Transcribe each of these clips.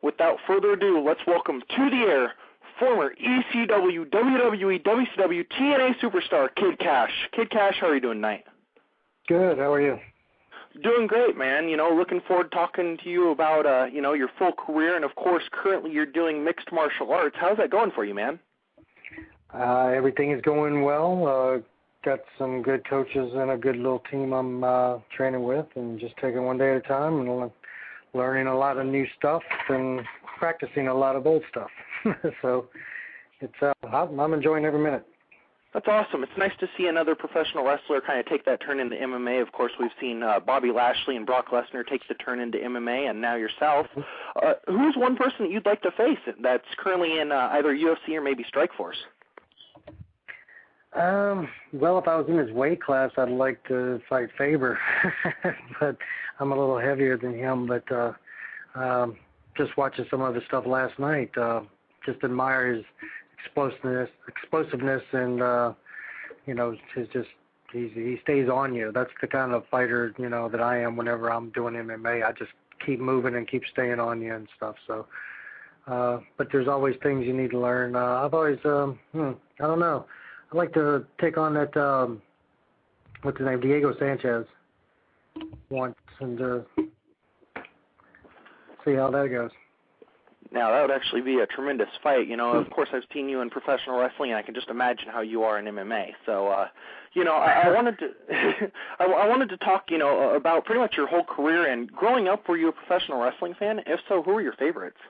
without further ado, let's welcome to the air former ECW, WWE, WCW, TNA superstar Kid Kash. Kid Kash, how are you doing tonight? Good. How are you? Doing great, man. Looking forward to talking to you about, your full career, and of course, currently you're doing mixed martial arts. How's that going for you, man? Everything is going well. Got some good coaches and a good little team I'm training with, and just taking one day at a time and learning a lot of new stuff and practicing a lot of old stuff. So I'm enjoying every minute. That's awesome. It's nice to see another professional wrestler kind of take that turn into MMA. Of course, we've seen Bobby Lashley and Brock Lesnar take the turn into MMA, and now yourself. Who's one person that you'd like to face that's currently in either UFC or maybe Strikeforce? Well, if I was in his weight class, I'd like to fight Faber, but I'm a little heavier than him. But just watching some of his stuff last night, just admire his explosiveness, and he stays on you. That's the kind of fighter that I am. Whenever I'm doing MMA, I just keep moving and keep staying on you and stuff. So, but there's always things you need to learn. I've always I don't know. I'd like to take on that what's his name, Diego Sanchez once, and see how that goes. Now, that would actually be a tremendous fight. Of course, I've seen you in professional wrestling, and I can just imagine how you are in MMA. So, I wanted to I wanted to talk, about pretty much your whole career. And growing up, were you a professional wrestling fan? If so, who were your favorites?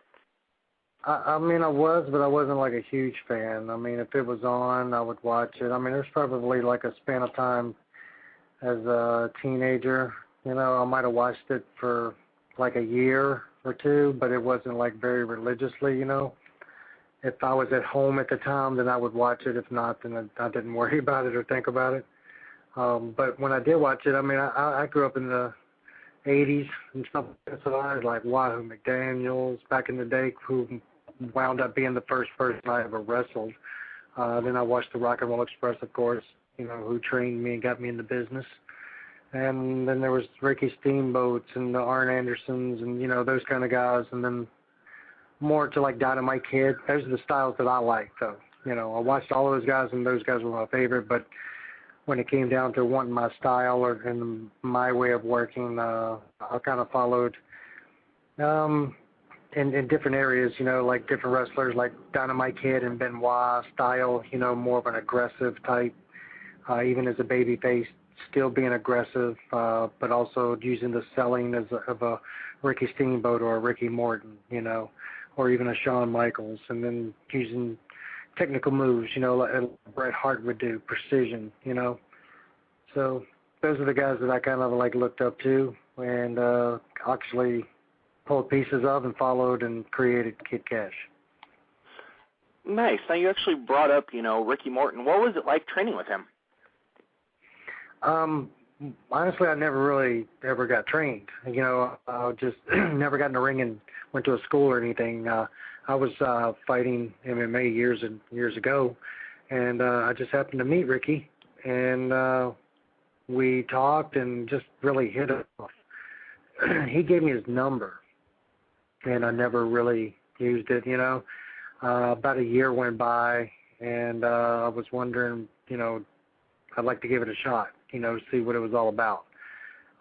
I was, but I wasn't like a huge fan. I mean, if it was on, I would watch it. I mean, there's probably like a span of time as a teenager. I might have watched it for like a year or two, but it wasn't like very religiously, If I was at home at the time, then I would watch it. If not, then I didn't worry about it or think about it. But when I did watch it, I mean, I grew up in the 80s and stuff, so I was like Wahoo McDaniels back in the day, who wound up being the first person I ever wrestled. Then I watched the Rock and Roll Express, of course, who trained me and got me in the business. And then there was Ricky Steamboats and the Arn Andersons and, those kind of guys. And then more to like Dynamite Kid. Those are the styles that I like, though. I watched all of those guys, and those guys were my favorite. But when it came down to wanting my style and my way of working, I kind of followed in different areas, like different wrestlers like Dynamite Kid and Benoit style, more of an aggressive type, even as a babyface, still being aggressive, but also using the selling of a Ricky Steamboat or a Ricky Morton, or even a Shawn Michaels, and then using technical moves, like Bret Hart would do, precision, So those are the guys that I kind of like looked up to, and actually pulled pieces of and followed and created Kid Kash. Nice. Now, you actually brought up, Ricky Morton. What was it like training with him? Honestly, I never really ever got trained. I just never got in the ring and went to a school or anything. I was fighting MMA years and years ago, and I just happened to meet Ricky, and we talked and just really hit it off. He gave me his number, and I never really used it, About a year went by, and I was wondering, I'd like to give it a shot, see what it was all about.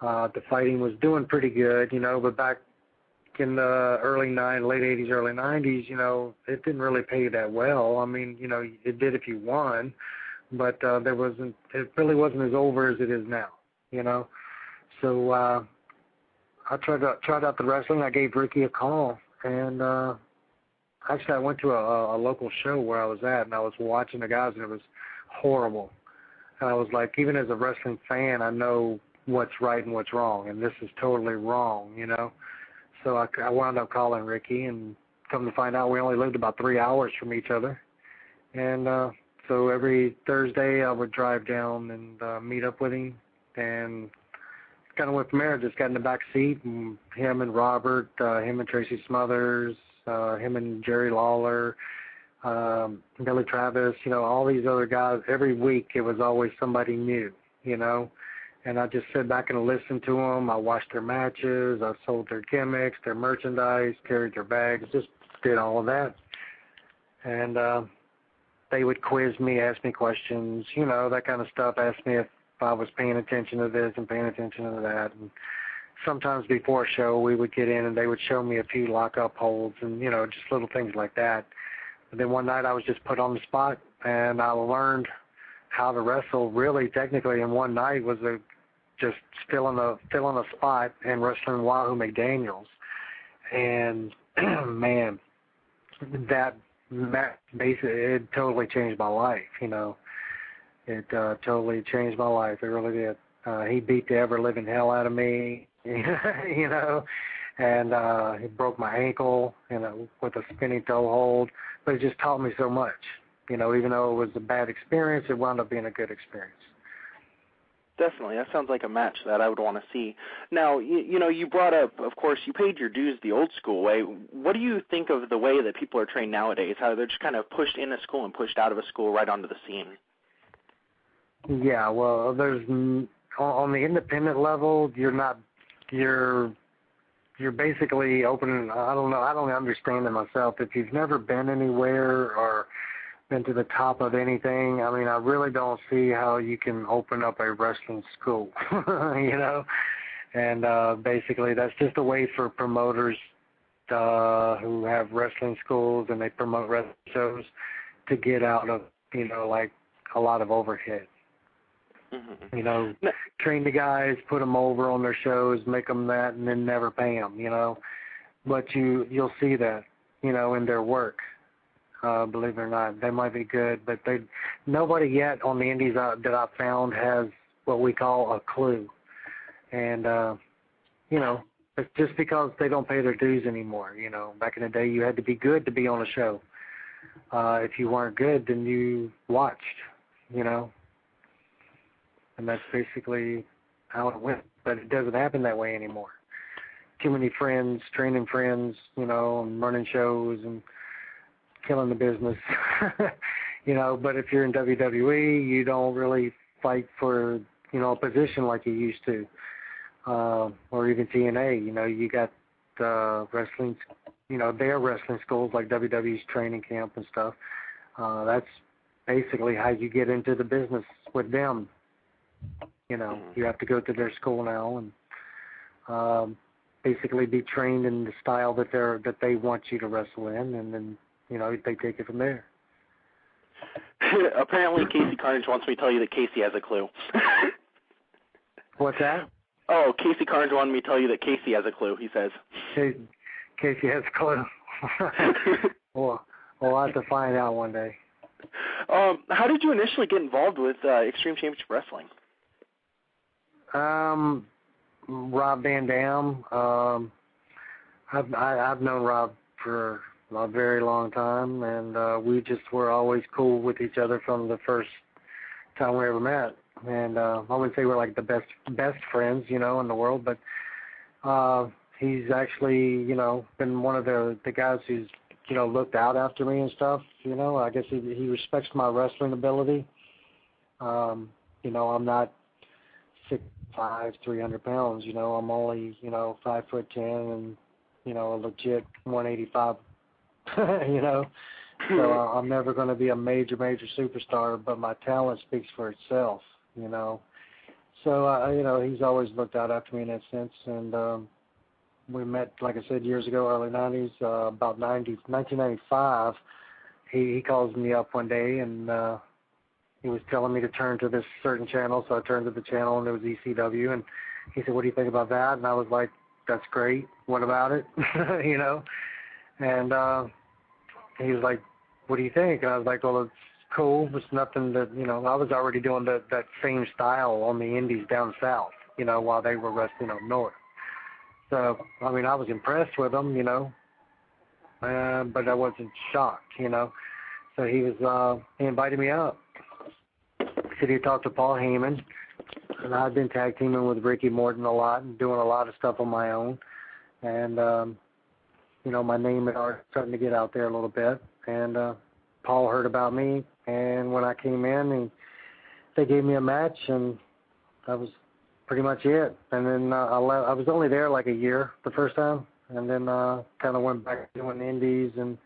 The fighting was doing pretty good, but back in the late 80s, early 90s, it didn't really pay that well. I mean, it did if you won, but it really wasn't as over as it is now, So I tried out the wrestling. I gave Ricky a call, and actually I went to a local show where I was at, and I was watching the guys, and it was horrible. And I was like, even as a wrestling fan, I know what's right and what's wrong, and this is totally wrong, So I wound up calling Ricky, and come to find out we only lived about 3 hours from each other. And so every Thursday I would drive down and meet up with him, and kind of went from there. Just got in the back seat, and him and Robert, him and Tracy Smothers, him and Jerry Lawler, Billy Travis, all these other guys. Every week it was always somebody new, and I just sit back and listen to them. I watched their matches. I sold their gimmicks, their merchandise, carried their bags, just did all of that. And they would quiz me, ask me questions, that kind of stuff, ask me if I was paying attention to this and paying attention to that. And sometimes before a show, we would get in and they would show me a few lock-up holds and, just little things like that. But then one night I was just put on the spot, and I learned how to wrestle really technically in one night. Was just filling a spot and wrestling Wahoo McDaniels. And, man, that basically, it totally changed my life, It totally changed my life. It really did. He beat the ever-living hell out of me, and he broke my ankle, with a spinning toe hold. But it just taught me so much. Even though it was a bad experience, it wound up being a good experience. Definitely. That sounds like a match that I would want to see. Now, you brought up, of course, you paid your dues the old school way. What do you think of the way that people are trained nowadays, how they're just kind of pushed in a school and pushed out of a school right onto the scene? Yeah, well, there's on the independent level, you're basically opening. I don't know. I don't understand it myself. If you've never been anywhere or been to the top of anything, I mean, I really don't see how you can open up a wrestling school, And basically, that's just a way for promoters who have wrestling schools and they promote wrestling shows to get out of, like a lot of overhead. Mm-hmm. Train the guys, put them over on their shows, make them that, and then never pay them, But you'll see that, in their work. Believe it or not, they might be good, but nobody yet on the indies that I've found has what we call a clue. And, it's just because they don't pay their dues anymore. Back in the day, you had to be good to be on a show. If you weren't good, then you watched, And that's basically how it went. But it doesn't happen that way anymore. Too many friends, training friends, and running shows and killing the business. But if you're in WWE, you don't really fight for, a position like you used to. Or even TNA, you got wrestling, their wrestling schools like WWE's training camp and stuff. That's basically how you get into the business with them. You have to go to their school now and basically be trained in the style that they want you to wrestle in, and then they take it from there. Apparently, Casey Carnage wants me to tell you that Casey has a clue. What's that? Oh, Casey Carnage wanted me to tell you that Casey has a clue, he says. Casey has a clue. Well, we'll have to find out one day. How did you initially get involved with Extreme Championship Wrestling? Rob Van Dam. I've known Rob for a very long time, and we just were always cool with each other from the first time we ever met. And I wouldn't say we're like the best friends, in the world, but he's actually, been one of the guys who's, looked out after me and stuff. I guess he respects my wrestling ability. I'm not 6'5", 300 pounds. I'm only 5'10" and a legit 185. So I'm never going to be a major superstar, but my talent speaks for itself. So he's always looked out after me in that sense, and we met, like I said, years ago, early 90s, about 1995. He calls me up one day, and he was telling me to turn to this certain channel, so I turned to the channel, and it was ECW, and he said, "What do you think about that?" And I was like, "That's great. What about it?" And he was like, "What do you think?" And I was like, "Well, it's cool. It's nothing that, I was already doing that same style on the indies down south, while they were wrestling up north. So, I mean, I was impressed with them, but I wasn't shocked, So he invited me up. Said he talked to Paul Heyman, and I'd been tag teaming with Ricky Morton a lot and doing a lot of stuff on my own. And, my name had already starting to get out there a little bit. And Paul heard about me, and when I came in, they gave me a match, and I was pretty much it. And then I was only there like a year the first time, and then kind of went back doing indies and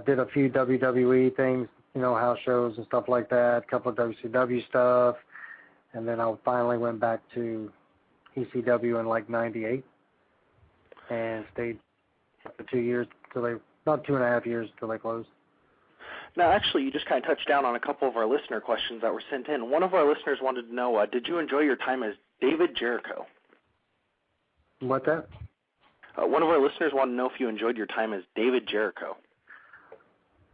did a few WWE things, house shows and stuff like that, a couple of WCW stuff, and then I finally went back to ECW in like '98 and stayed for 2 years till about 2.5 years till they closed. Now, actually, you just kind of touched down on a couple of our listener questions that were sent in. One of our listeners wanted to know, did you enjoy your time as David Jericho? What's that? One of our listeners wanted to know if you enjoyed your time as David Jericho.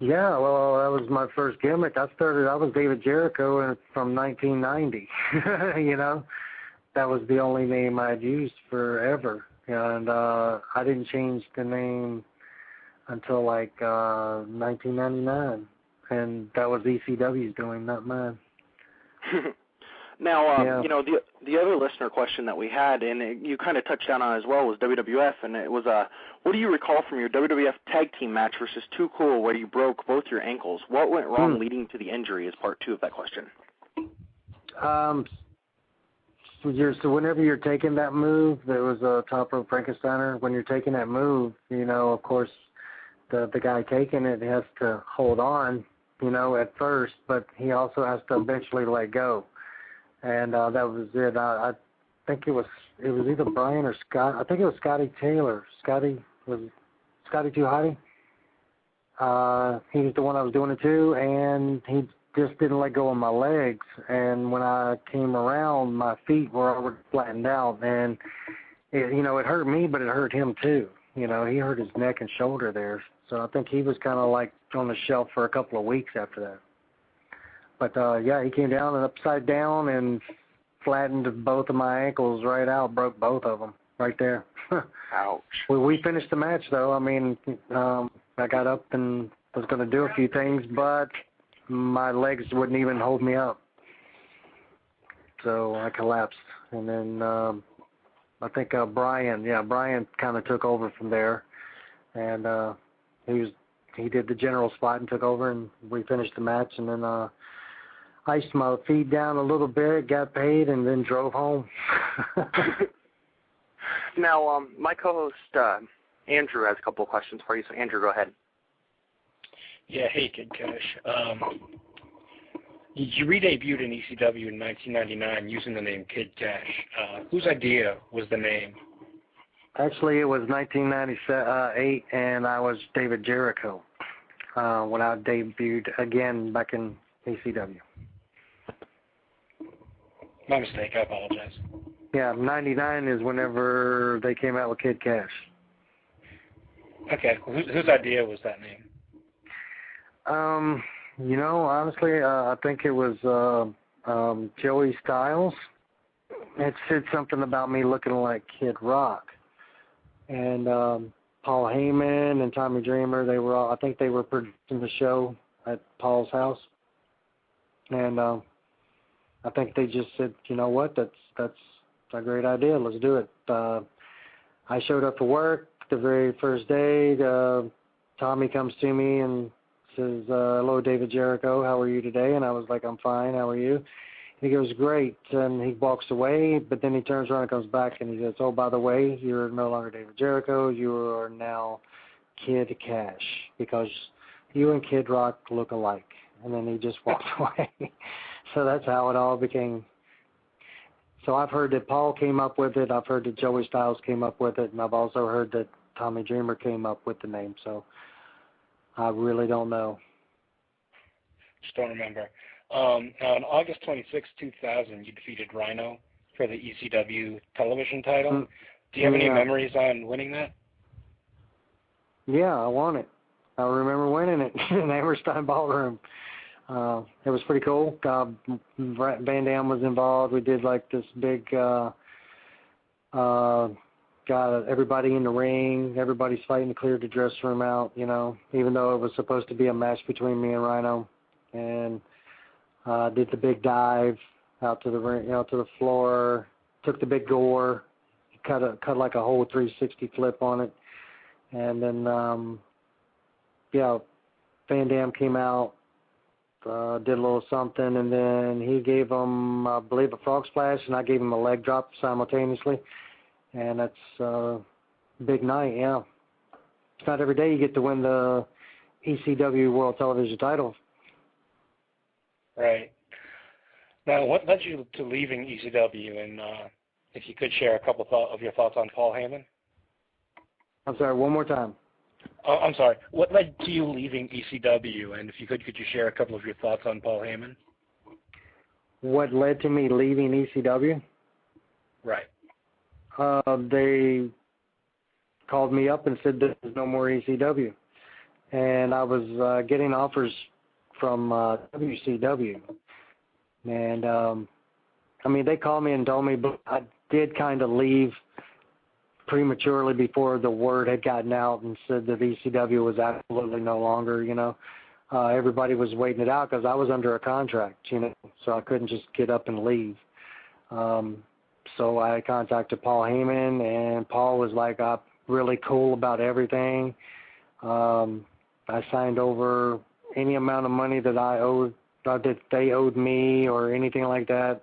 Yeah, well, that was my first gimmick. I was David Jericho from 1990. That was the only name I'd used forever. And I didn't change the name until like 1999, and that was ECW's doing, not mine. Now, the other listener question that we had, and you kind of touched down on as well, was WWF, and it was, what do you recall from your WWF tag team match versus Too Cool where you broke both your ankles? What went wrong leading to the injury is part 2 of that question. So whenever you're taking that move, there was a top rope Frankensteiner. When you're taking that move, of course, the guy taking it has to hold on, at first, but he also has to eventually let go. And that was it. I think it was either Brian or Scott. I think it was Scotty Taylor. Scotty Too Hotty? He was the one I was doing it to, and he just didn't let go of my legs. And when I came around, my feet were already flattened out, and it hurt me, but it hurt him too. He hurt his neck and shoulder there. So I think he was kind of like on the shelf for a couple of weeks after that. But, yeah, he came down and upside down and flattened both of my ankles right out, broke both of them right there. Ouch. We finished the match, though. I mean, I got up and was going to do a few things, but my legs wouldn't even hold me up. So I collapsed. And then I think Brian kind of took over from there. And he did the general spot and took over, and we finished the match. And then iced my feet down a little bit, got paid, and then drove home. Now, my co-host Andrew has a couple of questions for you. So, Andrew, go ahead. Yeah, hey, Kid Kash. You re-debuted in ECW in 1999 using the name Kid Kash. Whose idea was the name? Actually, it was 1998, and I was David Jericho when I debuted again back in ECW. My mistake, I apologize. Yeah, 99 is whenever they came out with Kid Kash. Okay, whose idea was that name? Honestly, I think it was Joey Styles. It said something about me looking like Kid Rock. And Paul Heyman and Tommy Dreamer, I think they were producing the show at Paul's house. And I think they just said, you know what, that's a great idea, let's do it. I showed up for work the very first day. Tommy comes to me and says, hello, David Jericho, how are you today? And I was like, I'm fine, how are you? He goes, great, and he walks away, but then he turns around and comes back and he says, oh, by the way, you're no longer David Jericho, you are now Kid Kash, because you and Kid Rock look alike. And then he just walked away. So that's how it all became. So I've heard that Paul came up with it, I've heard that Joey Styles came up with it, and I've also heard that Tommy Dreamer came up with the name, so I really don't know. Just don't remember. On August 26, 2000, you defeated Rhino for the ECW television title. Do you have any memories on winning that? Yeah, I won it. I remember winning it in Hammerstein Ballroom. It was pretty cool. Van Dam was involved. We did like this big, got everybody in the ring. Everybody's fighting to clear the dressing room out, even though it was supposed to be a match between me and Rhino. And did the big dive out to the ring, out to the floor, took the big gore, cut like a whole 360 flip on it. And then, Van Dam came out, did a little something, and then he gave him, I believe, a frog splash, and I gave him a leg drop simultaneously. And that's a big night, yeah. It's not every day you get to win the ECW World Television title. Right. Now, what led you to leaving ECW, and if you could share a couple of your thoughts on Paul Heyman? I'm sorry, one more time. Oh, I'm sorry. What led to you leaving ECW, and if you could you share a couple of your thoughts on Paul Heyman? What led to me leaving ECW? Right. They called me up and said there's no more ECW. And I was getting offers from WCW. And, I mean, they called me and told me, but I did kind of leave prematurely before the word had gotten out and said that ECW was absolutely no longer, you know. Everybody was waiting it out because I was under a contract, you know, so I couldn't just get up and leave. So I contacted Paul Heyman, and Paul was like really cool about everything. I signed over any amount of money that I owed, that they owed me or anything like that.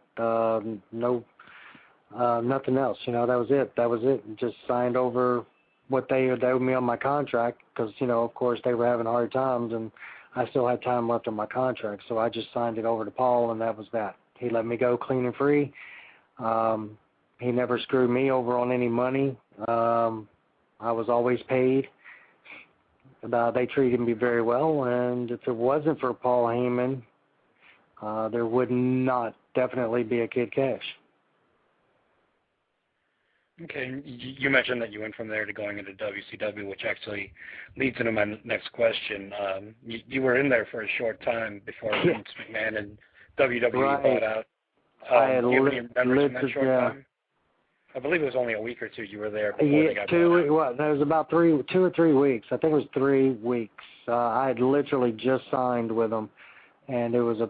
Nothing else. You know, that was it. Just signed over what they owed me on my contract because, you know, of course they were having hard times and I still had time left on my contract. So I just signed it over to Paul, and that was that. He let me go clean and free. He never screwed me over on any money. I was always paid. They treated me very well, and if it wasn't for Paul Heyman, there would not definitely be a Kid Kash. Okay, you mentioned that you went from there to going into WCW, which actually leads into my next question. You were in there for a short time before Vince McMahon and WWE bought out. I had do you have any memories from that short yeah. time? I believe it was only a week or two you were there before they got bought out. Well, that was about 2 or 3 weeks. I think it was 3 weeks. I had literally just signed with them, and I was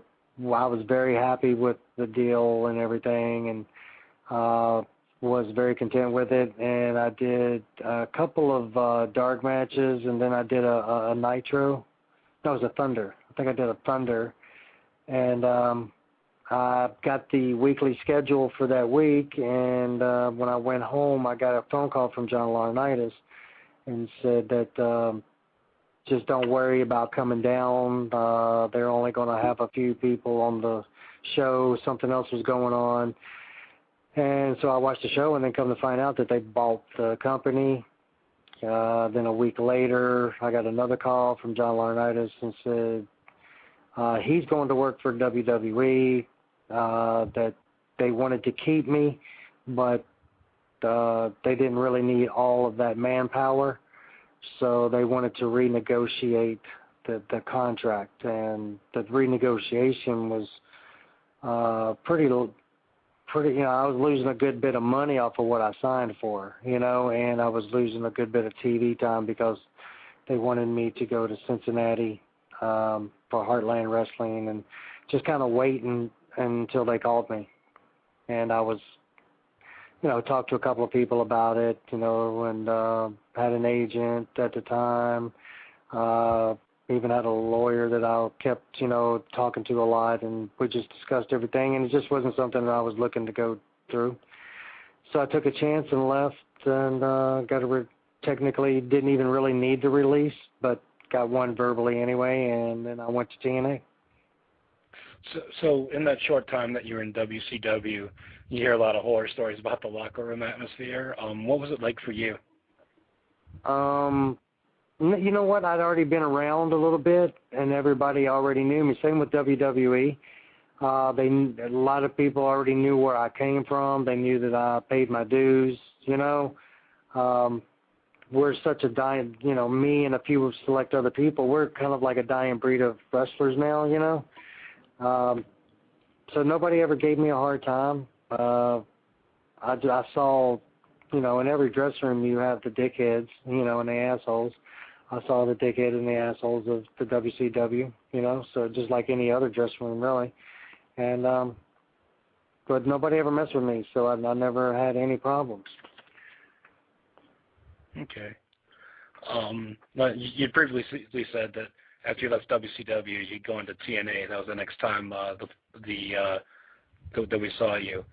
very happy with the deal and everything, and was very content with it. And I did a couple of dark matches, and then I did a Nitro. No, it was a Thunder. I think I did a Thunder, and I got the weekly schedule for that week, and when I went home, I got a phone call from John Laurinaitis and said that just don't worry about coming down. They're only going to have a few people on the show. Something else was going on. And so I watched the show, and then come to find out that they bought the company. Then a week later, I got another call from John Laurinaitis and said he's going to work for WWE, that they wanted to keep me, but they didn't really need all of that manpower, so they wanted to renegotiate the contract. And the renegotiation was pretty, you know, I was losing a good bit of money off of what I signed for, you know, and I was losing a good bit of TV time because they wanted me to go to Cincinnati for Heartland Wrestling, and just kind of waiting until they called me. And I was, you know, talked to a couple of people about it, you know, and had an agent at the time, even had a lawyer that I kept, you know, talking to a lot, and we just discussed everything, and it just wasn't something that I was looking to go through. So I took a chance and left, and technically didn't even really need the release, but got one verbally anyway, and then I went to TNA. So in that short time that you were in WCW, you hear a lot of horror stories about the locker room atmosphere. What was it like for you? You know what? I'd already been around a little bit, and everybody already knew me. Same with WWE. A lot of people already knew where I came from. They knew that I paid my dues. You know, we're such a dying. You know, me and a few select other people. We're kind of like a dying breed of wrestlers now. You know, so nobody ever gave me a hard time. I saw, you know, in every dressing room you have the dickheads, you know, and the assholes. I saw the dickhead and the assholes of the WCW, you know, so just like any other dressing room, really. And, but nobody ever messed with me, so I never had any problems. Okay. You previously said that after you left WCW, you'd go into TNA. That was the next time that we saw you.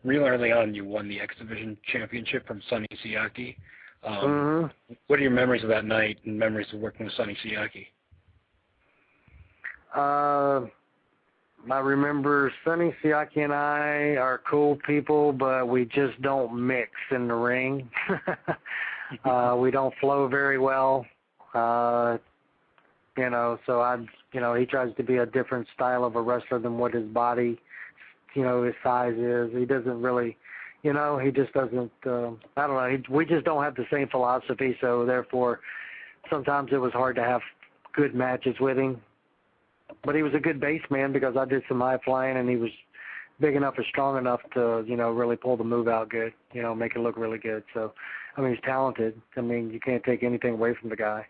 Real early on, you won the X Division Championship from Sonny Siaki. What are your memories of that night and memories of working with Sonny Siaki? I remember Sonny Siaki and I are cool people, but we just don't mix in the ring. We don't flow very well. So he tries to be a different style of a wrestler than what his body, his size is. He doesn't really, he just doesn't, I don't know, we just don't have the same philosophy, so therefore sometimes it was hard to have good matches with him. But he was a good base man because I did some high flying, and he was big enough and strong enough to, really pull the move out good, make it look really good. So, he's talented. You can't take anything away from the guy.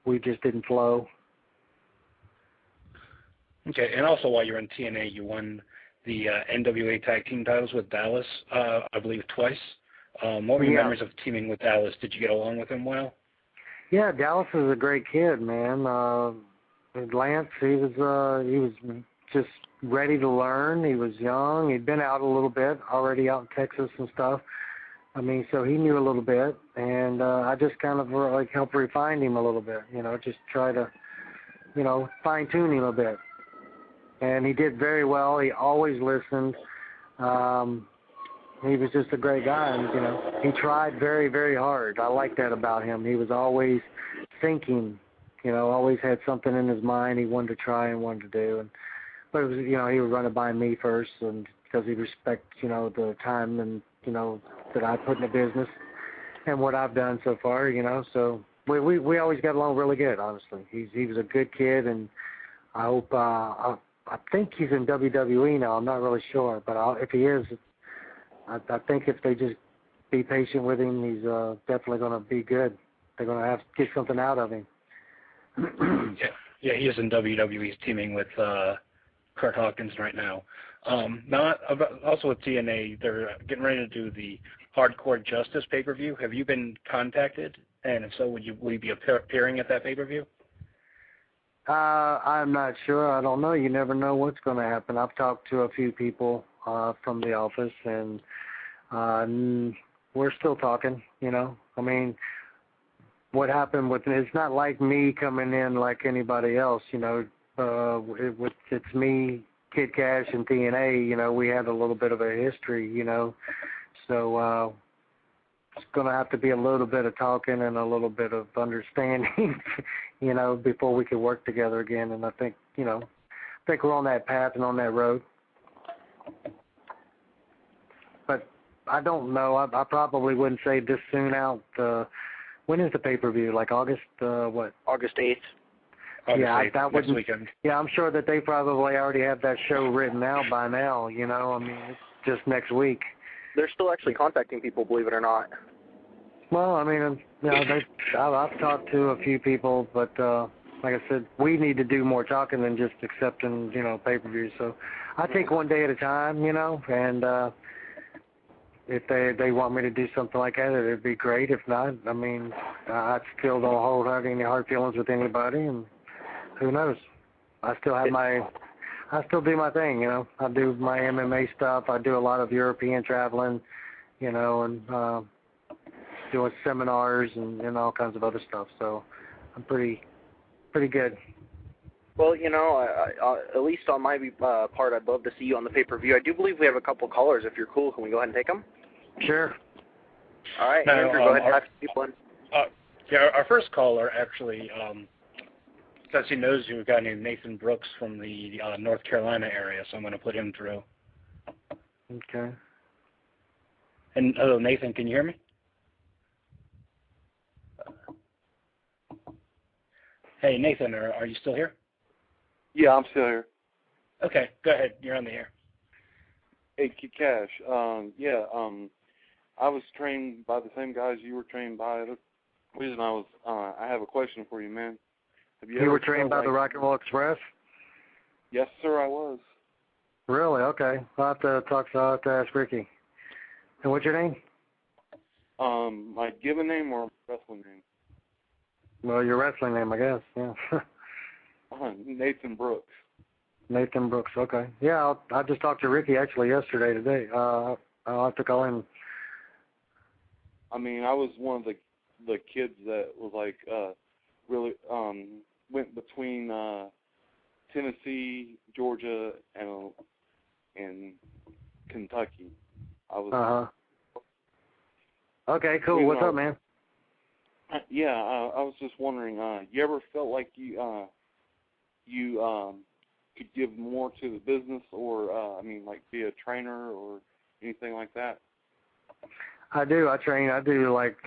We just didn't flow. Okay, and also while you're in TNA, you won the NWA Tag Team titles with Dallas, I believe twice. What were your memories of teaming with Dallas? Did you get along with him well? Yeah, Dallas is a great kid, man. Lance, he was just ready to learn. He was young. He'd been out a little bit already out in Texas and stuff. So he knew a little bit, and I just kind of helped refine him a little bit, just try to, fine-tune him a bit. And he did very well. He always listened. He was just a great guy, and, he tried very, very hard. I like that about him. He was always thinking, always had something in his mind he wanted to try and wanted to do. But it was, he would run it by me first, and because he respects, the time and, that I put in the business and what I've done so far, So we always got along really good, honestly. He was a good kid, and I hope, I think he's in WWE now. I'm not really sure, but if he is, I think if they just be patient with him, he's definitely going to be good. They're going to have to get something out of him. Yeah, he is in WWE. He's teaming with Kurt Hawkins right now. Also with TNA, they're getting ready to do the Hardcore Justice pay-per-view. Have you been contacted? And if so, will you be appearing at that pay-per-view? I'm not sure. I don't know. You never know what's going to happen. I've talked to a few people from the office, and we're still talking, what happened with me, it's not like me coming in like anybody else, it's me, Kid Kash, and TNA, we had a little bit of a history, so it's going to have to be a little bit of talking and a little bit of understanding, before we could work together again, and I think we're on that path and on that road. But I don't know, I probably wouldn't say this soon out. When is the pay-per-view? Like August, what? August 8th. August yeah, 8th, that next weekend. Yeah, I'm sure that they probably already have that show written out by now, it's just next week. They're still actually contacting people, believe it or not. Well, I've talked to a few people, but like I said, we need to do more talking than just accepting, pay-per-views. So I take one day at a time, and if they want me to do something like that, it'd be great. If not, I still don't hold any hard feelings with anybody, and who knows? I still do my thing, I do my MMA stuff. I do a lot of European traveling, and doing seminars and all kinds of other stuff. So I'm pretty good. Well, at least on my part, I'd love to see you on the pay-per-view. I do believe we have a couple callers. If you're cool, can we go ahead and take them? Sure. All right, Andrew, go ahead and have people in. Our first caller actually says he knows you, a guy named Nathan Brooks from the North Carolina area, so I'm going to put him through. Okay. And hello, Nathan, can you hear me? Hey, Nathan, are you still here? Yeah, I'm still here. Okay, go ahead. You're on the air. Hey, Kid Kash. I was trained by the same guys you were trained by. The reason I have a question for you, man. You were trained by the Rock and Roll Express? Yes, sir, I was. Really? Okay. I'll have to ask Ricky. And what's your name? My given name or wrestling name? Well, your wrestling name, I guess, yeah. Nathan Brooks. Nathan Brooks, okay. Yeah, I just talked to Ricky actually today. I have to call him. I mean, I was one of the kids that was like really went between Tennessee, Georgia, and Kentucky. I was. Okay, cool. What's up, man? Yeah, I was just wondering. You ever felt like you could give more to the business, or I mean, like be a trainer or anything like that? I do. I train. I do like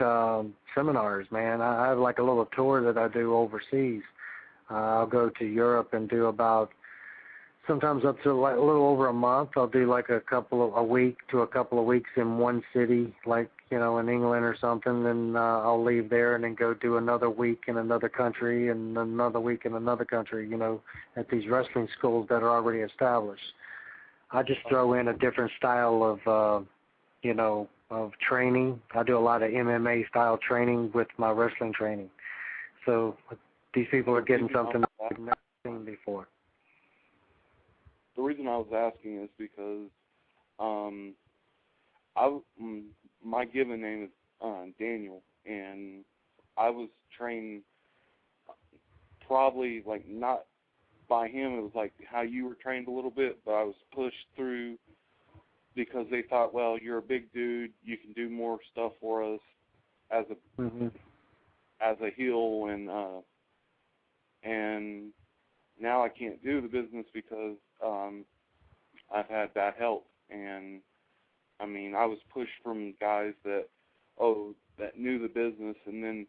seminars, man. I have like a little tour that I do overseas. I'll go to Europe and do about sometimes up to like a little over a month. I'll do like a week to a couple of weeks in one city, like in England or something. Then I'll leave there and then go do another week in another country and another week in another country. At these wrestling schools that are already established. I just throw in a different style of of training. I do a lot of MMA style training with my wrestling training. So these people are getting something they've never seen before. The reason I was asking is because my given name is Daniel, and I was trained probably like not by him. It was like how you were trained a little bit, but I was pushed through because they thought, well, you're a big dude, you can do more stuff for us as a heel, and now I can't do the business because I've had bad health. And I mean, I was pushed from guys that knew the business, and then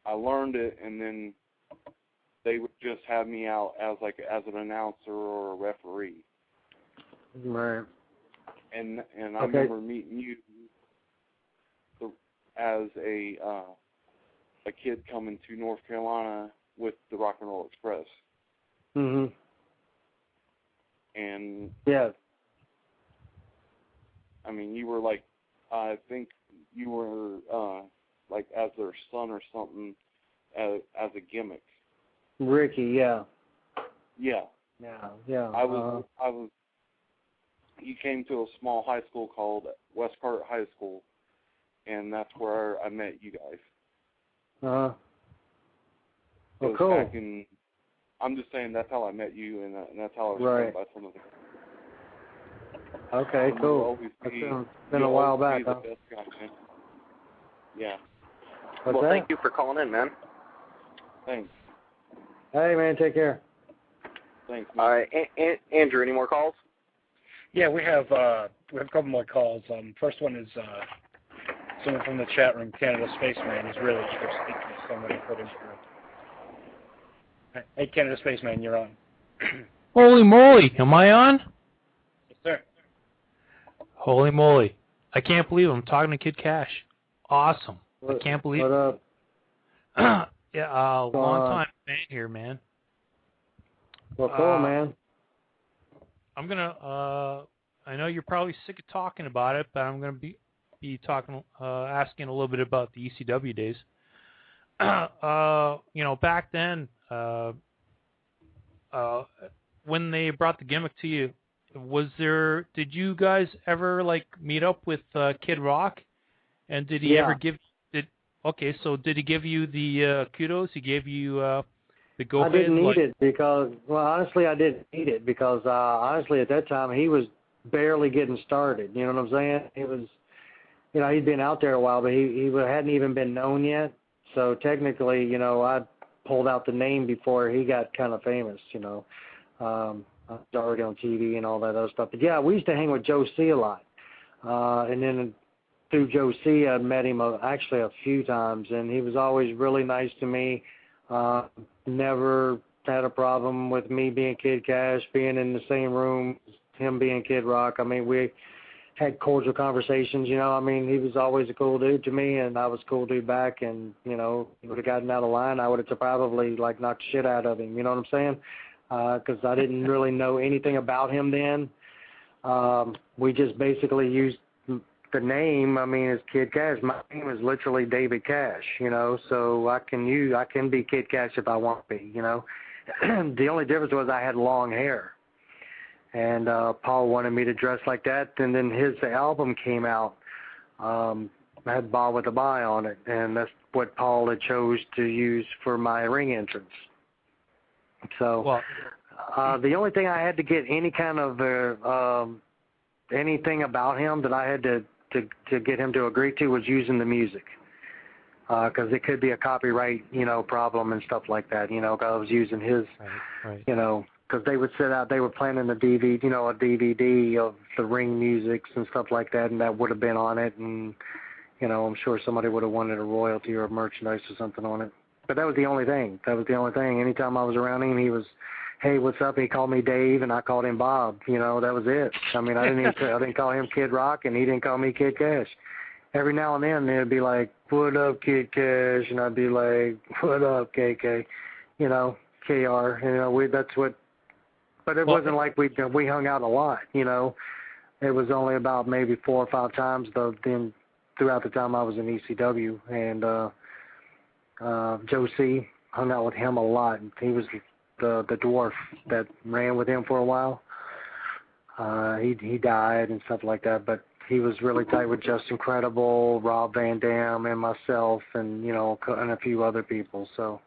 I learned it, and then they would just have me out as an announcer or a referee. Right. And I remember meeting you as a kid coming to North Carolina with the Rock and Roll Express. Mhm. And yeah, I mean, you were like, I think you were like as their son or something, as a gimmick. Ricky, yeah. Yeah. Yeah. I was. You came to a small high school called West Carter High School, and that's where I met you guys. Well, cool. I'm just saying that's how I met you, and that's how I was trained by some of them. Okay, cool. It's been a while back, huh? Yeah. Well, thank you for calling in, man. Thanks. Hey, man, take care. Thanks, man. All right, Andrew, any more calls? Yeah, we have a couple more calls. First one is someone from the chat room, Canada Spaceman, is really eager to speak to someone and put in for. Hey, Canada Spaceman, you're on. Holy moly, am I on? Yes, sir. Holy moly. I can't believe I'm talking to Kid Kash. Awesome. I can't believe it. What up? Yeah, long time fan here, man. Well, cool, man. I'm gonna. I know you're probably sick of talking about it, but I'm gonna be talking, asking a little bit about the ECW days. Back then, when they brought the gimmick to you, did you guys ever meet up with Kid Rock? And did he ever give? Did he give you the kudos? He gave you the go ahead? I didn't need it because, honestly, I didn't need it because, honestly, at that time he was barely getting started. You know what I'm saying? It was, he'd been out there a while, but he hadn't even been known yet. So technically, I pulled out the name before he got kind of famous. I was already on TV and all that other stuff. But yeah, we used to hang with Joe C a lot, and then through Joe C, I met him actually a few times, and he was always really nice to me. Never had a problem with me being Kid Kash, being in the same room, him being Kid Rock. I mean, we had cordial conversations, he was always a cool dude to me, and I was a cool dude back, and, he would have gotten out of line. I would have probably, knocked the shit out of him, you know what I'm saying? Because I didn't really know anything about him then. We just basically used the name. It's Kid Kash. My name is literally David Kash, so I can be Kid Kash if I want to be, the only difference was I had long hair. And Paul wanted me to dress like that. And then his album came out. I had Bob with a Bye on it. And that's what Paul had chose to use for my ring entrance. So the only thing I had to get any kind of anything about him that I had to get him to agree to was using the music. Because it could be a copyright, problem and stuff like that, 'cause I was using his, right. Because they would sit out, they were planning a DVD of the ring musics and stuff like that, and that would have been on it, and, I'm sure somebody would have wanted a royalty or a merchandise or something on it. But that was the only thing. Anytime I was around him, he was, hey, what's up? He called me Dave, and I called him Bob. That was it. I mean, I didn't call him Kid Rock, and he didn't call me Kid Kash. Every now and then, they'd be like, what up, Kid Kash? And I'd be like, what up, KK? KR. That's what. But it wasn't like we hung out a lot, It was only about maybe 4 or 5 times then throughout the time I was in ECW. And Joe C. hung out with him a lot. He was the dwarf that ran with him for a while. He died and stuff like that, but he was really tight with Justin Credible, Rob Van Dam, and myself, and and a few other people. So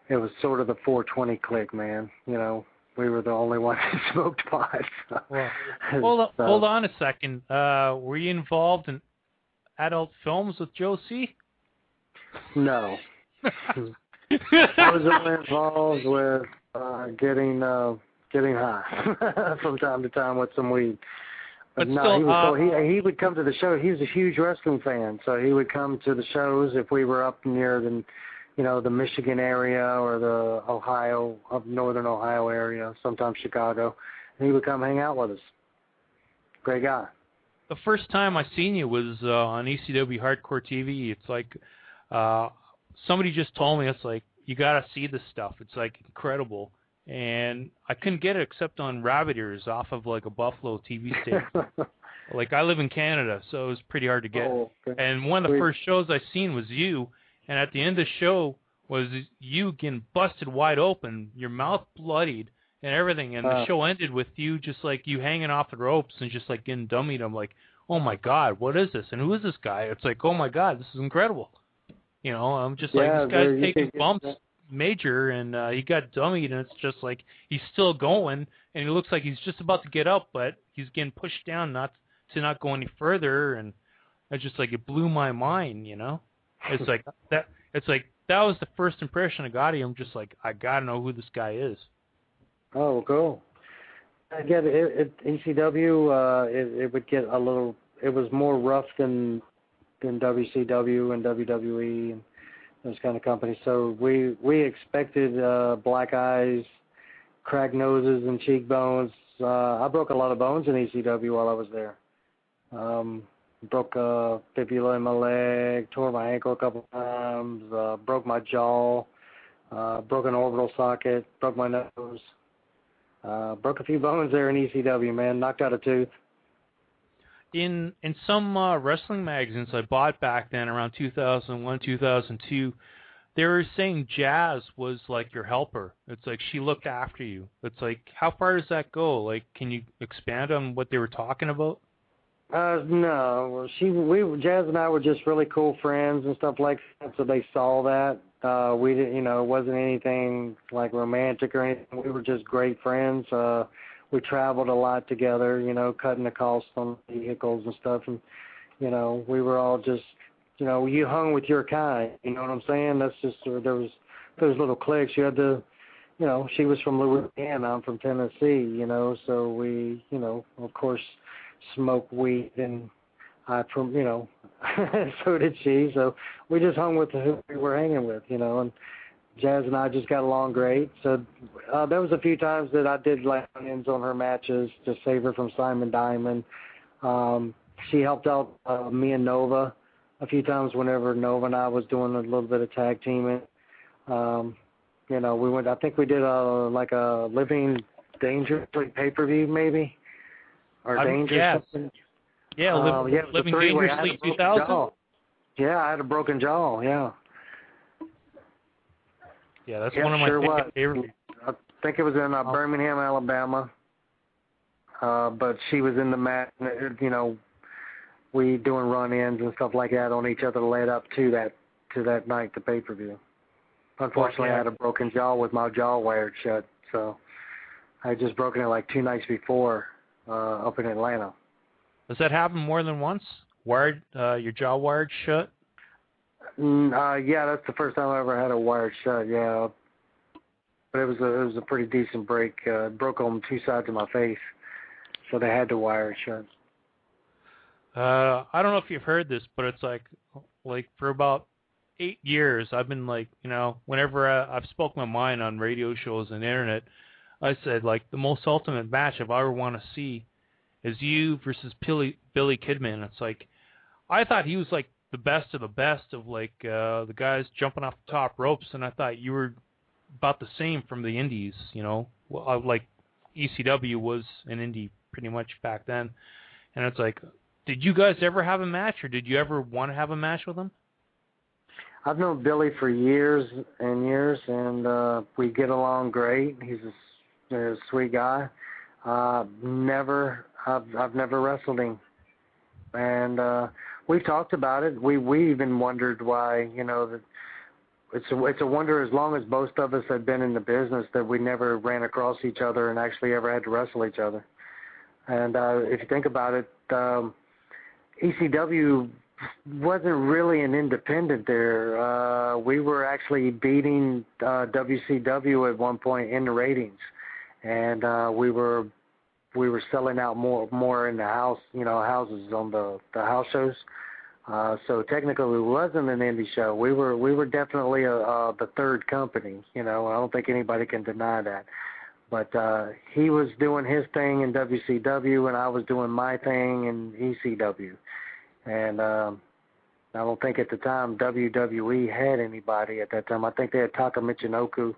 it was sort of the 420 clique, man. We were the only ones who smoked pot. So. Well, hold on a second. Were you involved in adult films with Joe C? No. I was only involved with getting high from time to time with some weed. But no, still, he would come to the show. He was a huge wrestling fan, so he would come to the shows if we were up near the Michigan area or the northern Ohio area, sometimes Chicago. And he would come hang out with us. Great guy. The first time I seen you was on ECW Hardcore TV. It's like somebody just told me, it's like, you got to see this stuff. It's like incredible. And I couldn't get it except on rabbit ears off of like a Buffalo TV station. Like I live in Canada, so it was pretty hard to get. Oh, okay. And one of the first shows I seen was you, and at the end of the show was you getting busted wide open, your mouth bloodied and everything, and the show ended with you just like you hanging off the ropes and just like getting dummied. I'm like, oh my God, what is this? And who is this guy? It's like, oh my God, this is incredible. I'm just like, this guy's taking bumps major, and he got dummied, and it's just like he's still going, and he looks like he's just about to get up, but he's getting pushed down not go any further, and it's just like it blew my mind. It's like that. It's like that was the first impression I got of him. Just like, I gotta know who this guy is. Oh, cool. Again, ECW, it would get a little. It was more rough than WCW and WWE and those kind of companies. So we expected black eyes, cracked noses, and cheekbones. I broke a lot of bones in ECW while I was there. Broke a fibula in my leg, tore my ankle a couple times, broke my jaw, broke an orbital socket, broke my nose. Broke a few bones there in ECW, man. Knocked out a tooth. In some wrestling magazines I bought back then, around 2001, 2002, they were saying Jazz was like your helper. It's like she looked after you. It's like, how far does that go? Like, can you expand on what they were talking about? No, Jazz and I were just really cool friends and stuff like that. So they saw that. We didn't, it wasn't anything like romantic or anything. We were just great friends. We traveled a lot together, cutting the cost on vehicles and stuff. And, we were all just, you hung with your kind. You know what I'm saying? That's just, there was those little cliques. You had to, she was from Louisiana. I'm from Tennessee, so we, of course, smoked weed, and so did she. So we just hung with who we were hanging with, and Jazz and I just got along great. So there was a few times that I did line-ins on her matches to save her from Simon Diamond. She helped out me and Nova a few times whenever Nova and I was doing a little bit of tag teaming. We went. I think we did a Living Dangerously pay-per-view maybe, or Dangerous something. Yeah, Living Dangerously 2000. Yeah, I had a broken jaw. Yeah. Yeah, that's one of my favorite. I think it was in Birmingham, Alabama. But she was in the match, you know, we doing run-ins and stuff like that on each other led up to that night, the pay-per-view. Unfortunately, I had a broken jaw with my jaw wired shut, so I had just broken it like 2 nights before up in Atlanta. Does that happen more than once? Wired, your jaw wired shut? Yeah, that's the first time I ever had a wired shut. Yeah, but it was a pretty decent break. Broke on 2 sides of my face, so they had to wire it shut. I don't know if you've heard this, but it's like for about 8 years, I've been like, you know, whenever I've spoken my mind on radio shows and internet, I said like the most ultimate match if I ever want to see is you versus Billy Kidman. It's like I thought he was like the best of like the guys jumping off the top ropes, and I thought you were about the same from the indies, you know, like ECW was an indie pretty much back then, and it's like, did you guys ever have a match, or did you ever want to have a match with him? I've known Billy for years and years, and we get along great. He's a sweet guy. I've never wrestled him, and we've talked about it. We even wondered why, you know, that it's a wonder as long as both of us had been in the business that we never ran across each other and actually ever had to wrestle each other. And if you think about it, ECW wasn't really an independent there. We were actually beating WCW at one point in the ratings, and we were selling out more in the house, you know, houses on the house shows. So technically, it wasn't an indie show. We were definitely the third company. You know, I don't think anybody can deny that. But he was doing his thing in WCW, and I was doing my thing in ECW. And I don't think at the time WWE had anybody at that time. I think they had Taka Michinoku.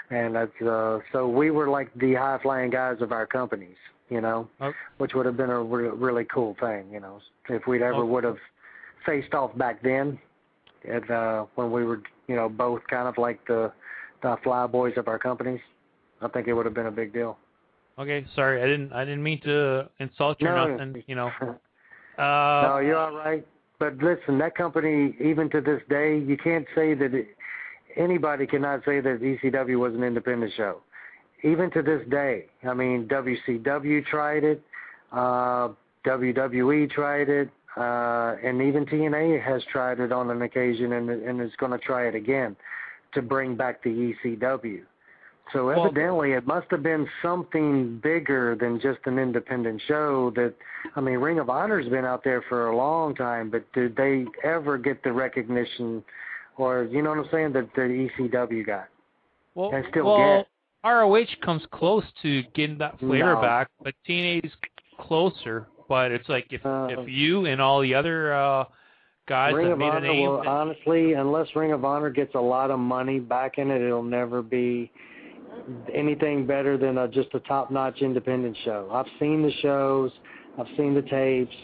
And that's so we were like the high-flying guys of our companies, you know, which would have been a really cool thing, you know, if we'd ever would have faced off back then, when we were, you know, both kind of like the fly boys of our companies. I think it would have been a big deal. Okay, sorry, I didn't mean to insult you or nothing, you know. No, you're all right. But listen, that company, even to this day, you can't say that anybody cannot say that ECW was an independent show. Even to this day, I mean, WCW tried it, WWE tried it, and even TNA has tried it on an occasion and is going to try it again to bring back the ECW. So evidently it must have been something bigger than just an independent show that, I mean, Ring of Honor's been out there for a long time, but did they ever get the recognition or, you know what I'm saying, that the ECW got? Well, and still get. ROH comes close to getting that flavor back, but TNA's closer. But it's like if you and all the other guys Ring that of made Honor a name, will, honestly, unless Ring of Honor gets a lot of money back in it, it'll never be anything better than just a top-notch independent show. I've seen the shows, I've seen the tapes.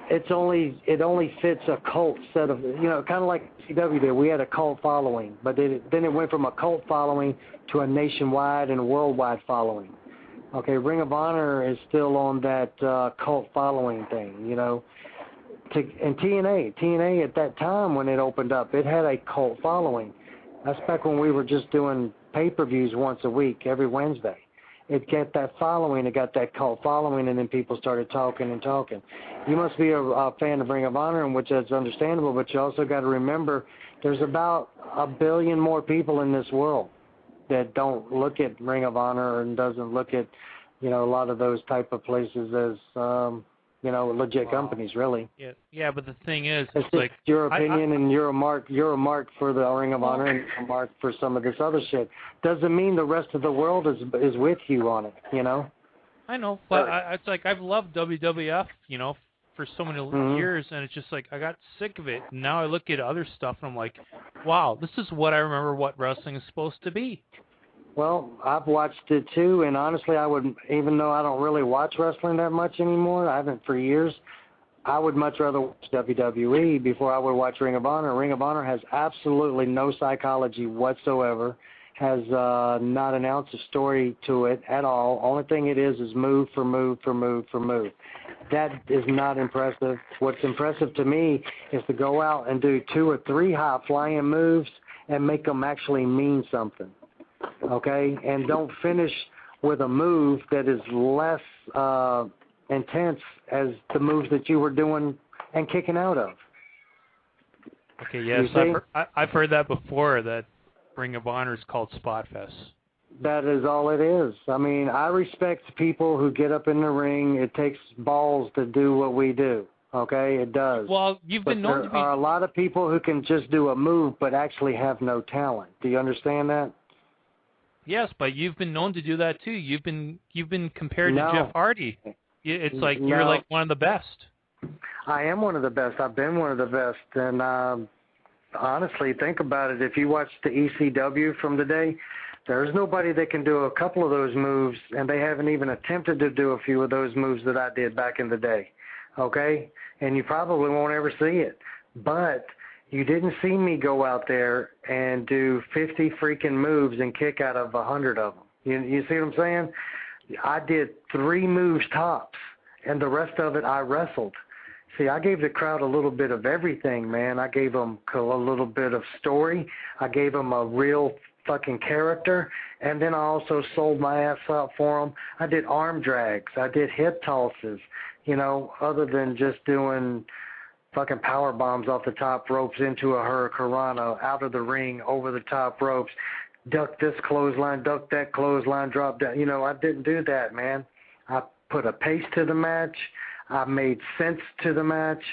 It only fits a cult set of, you know, kind of like CW did. We had a cult following, but then it went from a cult following to a nationwide and a worldwide following. Okay, Ring of Honor is still on that cult following thing, you know. And TNA at that time when it opened up, it had a cult following. That's back when we were just doing pay-per-views once a week, every Wednesday. It got that following, it got that cult following, and then people started talking and talking. You must be a fan of Ring of Honor, and which is understandable, but you also got to remember there's about 1 billion more people in this world that don't look at Ring of Honor and doesn't look at, you know, a lot of those type of places as, you know, legit companies, really. Yeah, but the thing is, it's like your opinion, and you're a mark for the Ring of Honor, and a mark for some of this other shit. Doesn't mean the rest of the world is with you on it, you know. I know, but it's like I've loved WWF, you know, for so many years, and it's just like I got sick of it. And now I look at other stuff, and I'm like, wow, this is what I remember what wrestling is supposed to be. Well, I've watched it too, and honestly, I would, even though I don't really watch wrestling that much anymore, I haven't for years, I would much rather watch WWE before I would watch Ring of Honor. Ring of Honor has absolutely no psychology whatsoever. has not an ounce of story to it at all. Only thing it is move for move for move for move. That is not impressive. What's impressive to me is to go out and do 2 or 3 high-flying moves and make them actually mean something, okay? And don't finish with a move that is less intense as the moves that you were doing and kicking out of. Okay, yes, I've heard that before, that Ring of Honor is called Spot Fest. That is all it is. I mean, I respect people who get up in the ring. It takes balls to do what we do, okay? It does. Well, you've been known to be... There are a lot of people who can just do a move but actually have no talent. Do you understand that? Yes, but you've been known to do that too. You've been compared to Jeff Hardy. It's like you're like one of the best. I am one of the best. I've been one of the best. And honestly, think about it. If you watch the ECW from today, there's nobody that can do a couple of those moves, and they haven't even attempted to do a few of those moves that I did back in the day, okay? And you probably won't ever see it. But you didn't see me go out there and do 50 freaking moves and kick out of 100 of them. You see what I'm saying? I did 3 moves tops, and the rest of it I wrestled. See, I gave the crowd a little bit of everything, man. I gave them a little bit of story. I gave them a real fucking character, and then I also sold my ass out for them. I did arm drags. I did hip tosses, you know, other than just doing fucking power bombs off the top ropes into a hurricanrana, out of the ring, over the top ropes, duck this clothesline, duck that clothesline, drop down. You know, I didn't do that, man. I put a pace to the match. I made sense to the match,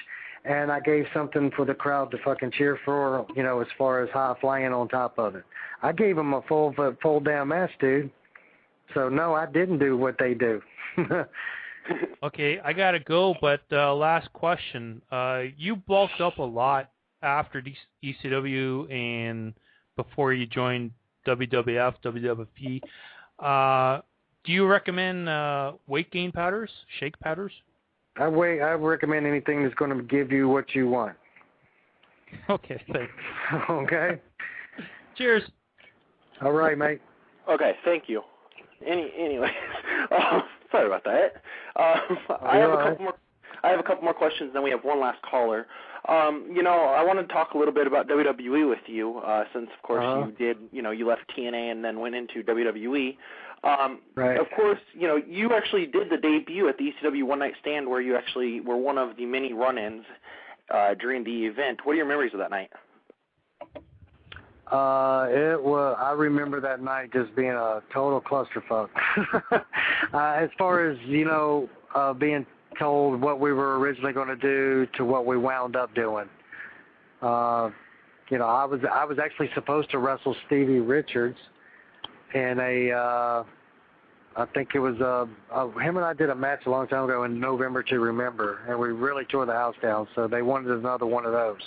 and I gave something for the crowd to fucking cheer for, you know, as far as high flying on top of it. I gave them a full down match, dude. So, no, I didn't do what they do. Okay, I got to go, but last question. You bulked up a lot after ECW and before you joined WWF, WWP. Do you recommend weight gain powders, shake powders? I recommend anything that's going to give you what you want. Okay, thanks. Okay. Cheers. All right, mate. Okay, thank you. Anyway, sorry about that. I have a couple more questions, then we have one last caller. You know, I want to talk a little bit about WWE with you, since of course you left TNA and then went into WWE. Right. Of course, you know, you actually did the debut at the ECW One Night Stand, where you actually were one of the many run-ins during the event. What are your memories of that night? I remember that night just being a total clusterfuck. As far as, you know, being told what we were originally going to do to what we wound up doing. You know, I was actually supposed to wrestle Stevie Richards in I think it was him and I did a match a long time ago in November to Remember, and we really tore the house down, so they wanted another one of those.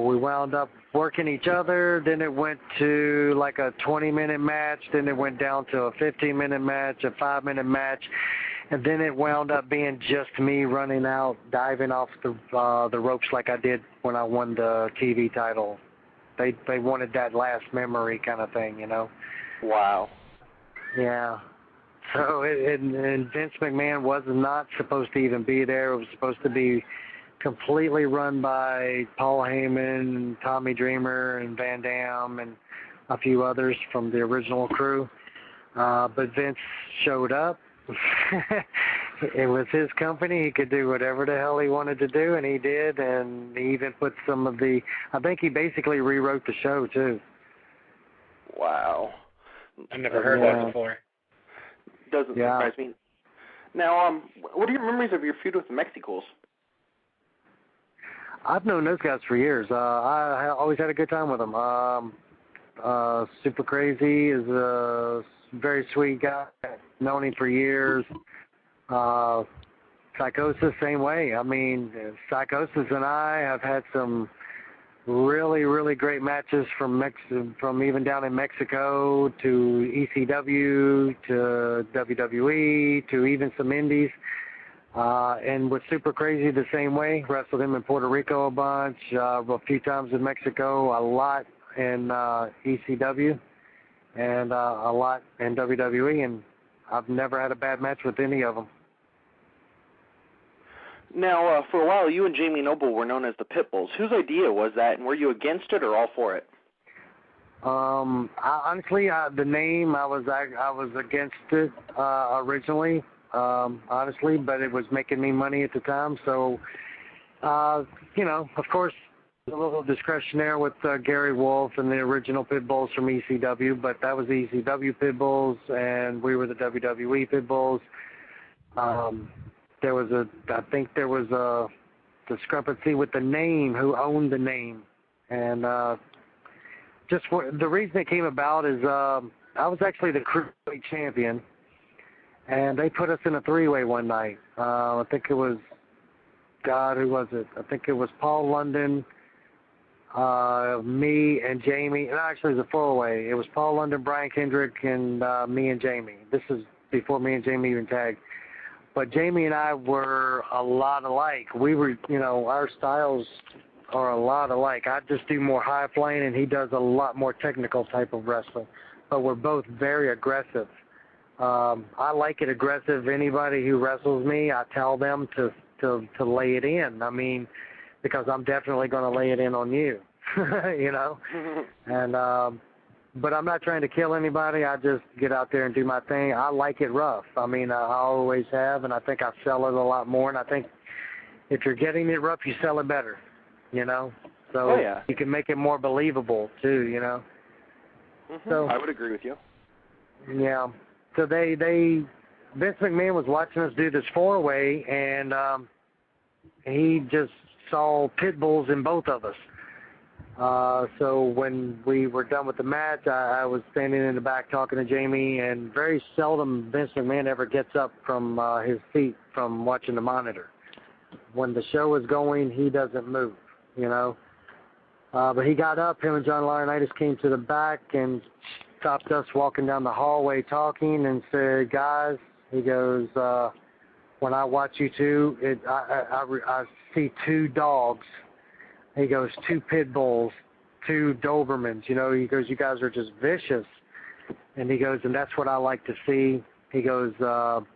We wound up working each other, then it went to like a 20-minute match, then it went down to a 15-minute match, a 5-minute match, and then it wound up being just me running out, diving off the ropes like I did when I won the TV title. They wanted that last memory kind of thing, you know. Wow. Yeah. So and Vince McMahon was not supposed to even be there. It was supposed to be completely run by Paul Heyman and Tommy Dreamer and Van Dam and a few others from the original crew. But Vince showed up. It was his company. He could do whatever the hell he wanted to do, and he did. And he even put I think he basically rewrote the show, too. Wow. I've never heard that before. Doesn't surprise me. Now, what are your memories of your feud with the Mexicals? I've known those guys for years. I always had a good time with them. Super Crazy is a very sweet guy. Known him for years. Psychosis, same way. I mean, Psychosis and I have had some really, really great matches from even down in Mexico to ECW to WWE to even some indies. And with Super Crazy the same way. Wrestled him in Puerto Rico a bunch, a few times in Mexico, a lot in ECW. and a lot in WWE, and I've never had a bad match with any of them. Now, for a while, you and Jamie Noble were known as the Pitbulls. Whose idea was that, and were you against it or all for it? Honestly, the name, I was against it originally, honestly, but it was making me money at the time. So, you know, of course, a little discretion there with Gary Wolf and the original Pitbulls from ECW, but that was the ECW Pitbulls, and we were the WWE Pitbulls. I think there was a discrepancy with the name, who owned the name, and the reason it came about is I was actually the Cruiserweight champion, and they put us in a three-way one night. I think it was, God, who was it? I think it was Paul London, me, and Jamie. And actually, it was a four-way. It was Paul London, Brian Kendrick, and me and Jamie. This is before me and Jamie even tagged. But Jamie and I were a lot alike. We were, you know, our styles are a lot alike. I just do more high flying, and he does a lot more technical type of wrestling. But we're both very aggressive. I like it aggressive. Anybody who wrestles me, I tell them to lay it in. I mean, because I'm definitely going to lay it in on you, you know. And but I'm not trying to kill anybody. I just get out there and do my thing. I like it rough. I mean, I always have, and I think I sell it a lot more. And I think if you're getting it rough, you sell it better, you know. So you can make it more believable too, you know. So I would agree with you. Yeah. So Vince McMahon was watching us do this four-way, and he just saw pit bulls in both of us. So when we were done with the match, I was standing in the back talking to Jamie, and very seldom Vince McMahon ever gets up from his seat from watching the monitor. When the show is going, he doesn't move, you know. But he got up, him and John Laurinaitis came to the back and stopped us walking down the hallway talking and said, guys, he goes, when I watch you two, I see two dogs. He goes, two pit bulls, two Dobermans. You know, he goes, you guys are just vicious. And he goes, and that's what I like to see. He goes,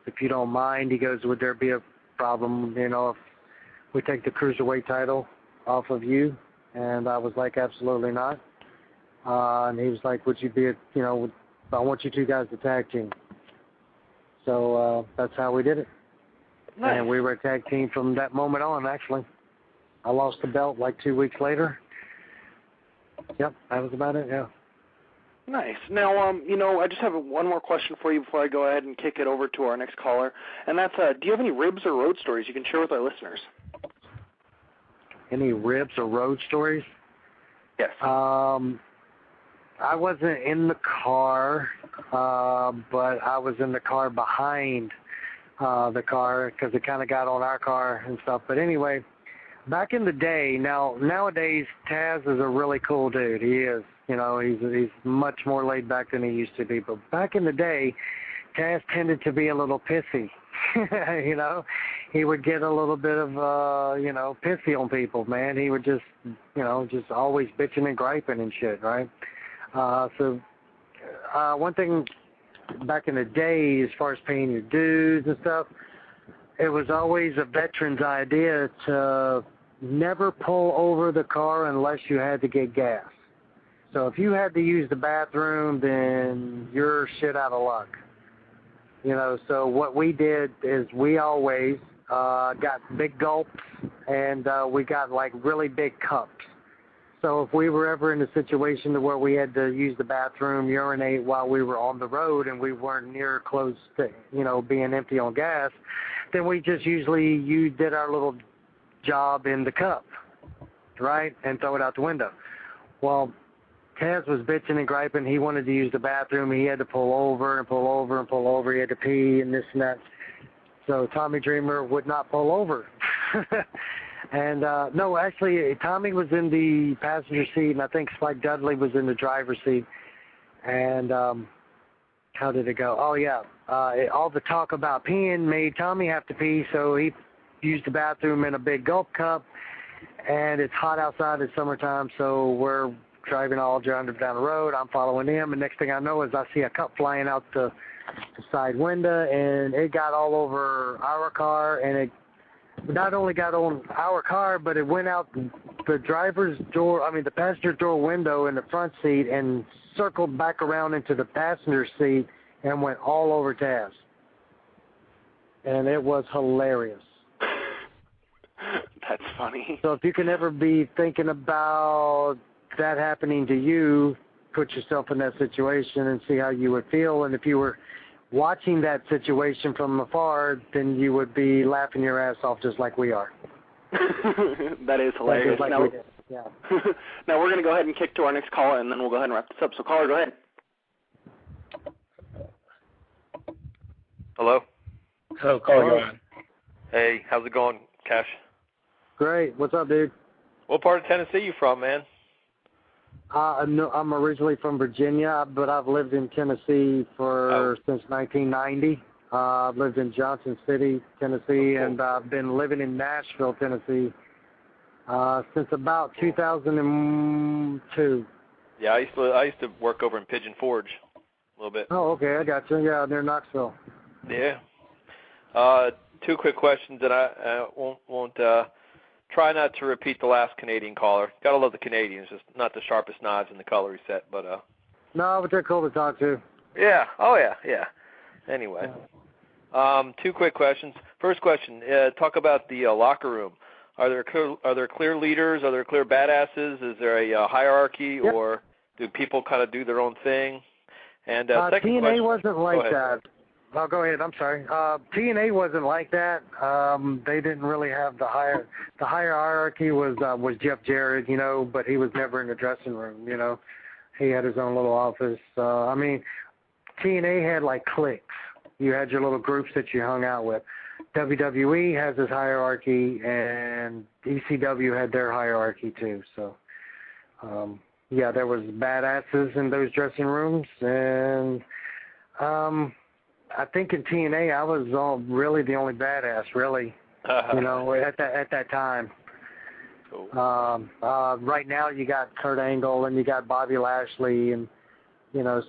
if you don't mind, he goes, would there be a problem, you know, if we take the Cruiserweight title off of you? And I was like, absolutely not. And he was like, would you be, you know, I want you two guys to tag team. So that's how we did it. Nice. And we were a tag team from that moment on, actually. I lost the belt like 2 weeks later. Yep, that was about it, yeah. Nice. Now, you know, I just have one more question for you before I go ahead and kick it over to our next caller. And that's, do you have any ribs or road stories you can share with our listeners? Any ribs or road stories? Yes. I wasn't in the car, but I was in the car behind the car because it kind of got on our car and stuff. But anyway, back in the day, nowadays Taz is a really cool dude. He is, you know, he's much more laid back than he used to be. But back in the day, Taz tended to be a little pissy. You know, he would get a little bit of, you know, pissy on people, man. He would just, you know, just always bitching and griping and shit, right? So one thing back in the day, as far as paying your dues and stuff, it was always a veteran's idea to never pull over the car unless you had to get gas. So if you had to use the bathroom, then you're shit out of luck. You know, so what we did is we always got big gulps, and we got like really big cups. So if we were ever in a situation to where we had to use the bathroom, urinate while we were on the road and we weren't near close to, you know, being empty on gas, then we just usually did our little job in the cup, right, and throw it out the window. Well, Taz was bitching and griping. He wanted to use the bathroom. He had to pull over and pull over and pull over. He had to pee and this and that. So Tommy Dreamer would not pull over. And, no, actually, Tommy was in the passenger seat, and I think Spike Dudley was in the driver's seat. And how did it go? Oh, yeah. All the talk about peeing made Tommy have to pee, so he used the bathroom in a big gulp cup. And it's hot outside. It's summertime, so we're driving down the road. I'm following him, and next thing I know is I see a cup flying out the side window, and it got all over our car, and it not only got on our car, but it went out the the passenger door window in the front seat and circled back around into the passenger seat and went all over Taz. And it was hilarious. That's funny. So if you can ever be thinking about that happening to you, put yourself in that situation and see how you would feel. And if you were watching that situation from afar, then you would be laughing your ass off just like we are. That is hilarious. Like now, we did. Yeah. Now we're going to go ahead and kick to our next caller, and then we'll go ahead and wrap this up. So, caller, go ahead. Hello? So, caller, go on. Hey, how's it going, Kash? Great. What's up, dude? What part of Tennessee you from, man? No, I'm originally from Virginia, but I've lived in Tennessee since 1990. I've lived in Johnson City, Tennessee, and I've been living in Nashville, Tennessee, since about 2002. Yeah, I used to work over in Pigeon Forge a little bit. Oh, okay, I got you. Yeah, near Knoxville. Yeah. 2 quick questions, and I won't try not to repeat the last Canadian caller. Gotta love the Canadians, just not the sharpest knives in the cutlery set, but No, but they're cool to talk to. Yeah. Oh yeah. Anyway, 2 quick questions. First question: talk about the locker room. Are there clear leaders? Are there clear badasses? Is there a hierarchy, or do people kind of do their own thing? And second TNA question, wasn't like go ahead. that. Oh, go ahead. I'm sorry. TNA wasn't like that. They didn't really have the hierarchy was Jeff Jarrett, but he was never in the dressing room. He had his own little office. TNA had like cliques. You had your little groups that you hung out with. WWE has its hierarchy, and ECW had their hierarchy too. So, there was badasses in those dressing rooms, and I think in TNA I was really the only badass, really, at that time. Cool. Right now you got Kurt Angle and you got Bobby Lashley, and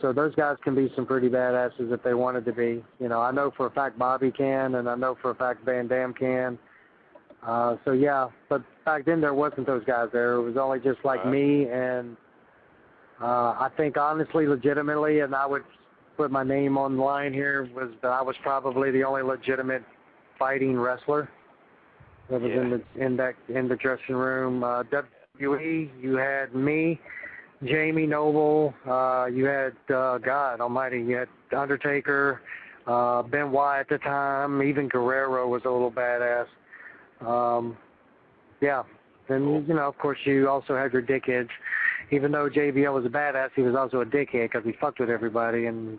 so those guys can be some pretty badasses if they wanted to be. I know for a fact Bobby can, and I know for a fact Van Dam can. But back then there wasn't those guys there. It was only just like me, and I think honestly, legitimately, and I would put my name on the line here, was that I was probably the only legitimate fighting wrestler that was in the dressing room. WWE, you had me, Jamie Noble, you had God Almighty, you had Undertaker, Benoit at the time, even Guerrero was a little badass. And of course you also had your dickheads. Even though JBL was a badass, he was also a dickhead because he fucked with everybody, and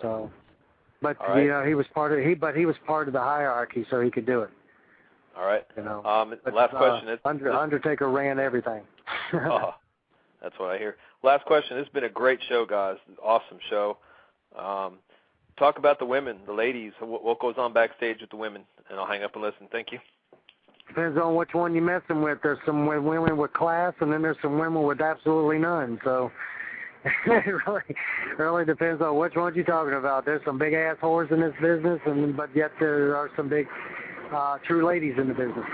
so. But right. he was part of the hierarchy, so he could do it. All right. But, last question. Undertaker ran everything. That's what I hear. Last question. This has been a great show, guys. Awesome show. Talk about the women, the ladies. What goes on backstage with the women? And I'll hang up and listen. Thank you. Depends on which one you're messing with. There's some women with class, and then there's some women with absolutely none. So it really depends on which ones you're talking about. There's some big ass whores in this business, but yet there are some big true ladies in the business.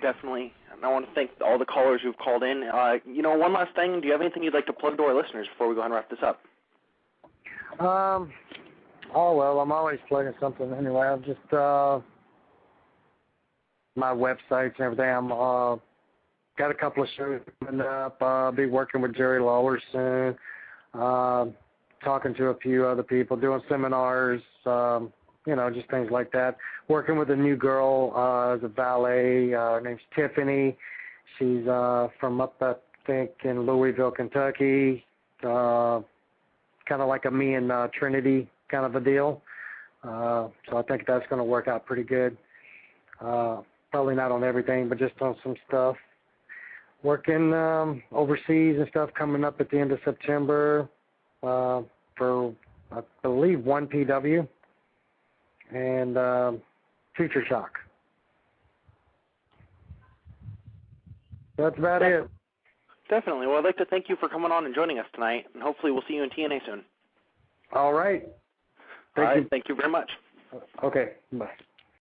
Definitely. And I want to thank all the callers who've called in. One last thing. Do you have anything you'd like to plug to our listeners before we go ahead and wrap this up? Oh, well, I'm always plugging something anyway. I'm just, my websites and everything. I'm, got a couple of shows coming up. I'll be working with Jerry Lawler soon, talking to a few other people, doing seminars, just things like that. Working with a new girl as a valet. Her name's Tiffany. She's from up, I think, in Louisville, Kentucky. Kind of like a me and Trinity kind of a deal. So I think that's going to work out pretty good. Probably not on everything, but just on some stuff. Working overseas and stuff coming up at the end of September for, I believe, 1PW and Future Shock. That's about it. Definitely. Well, I'd like to thank you for coming on and joining us tonight, and hopefully we'll see you in TNA soon. All right. Thank you very much. Okay, bye.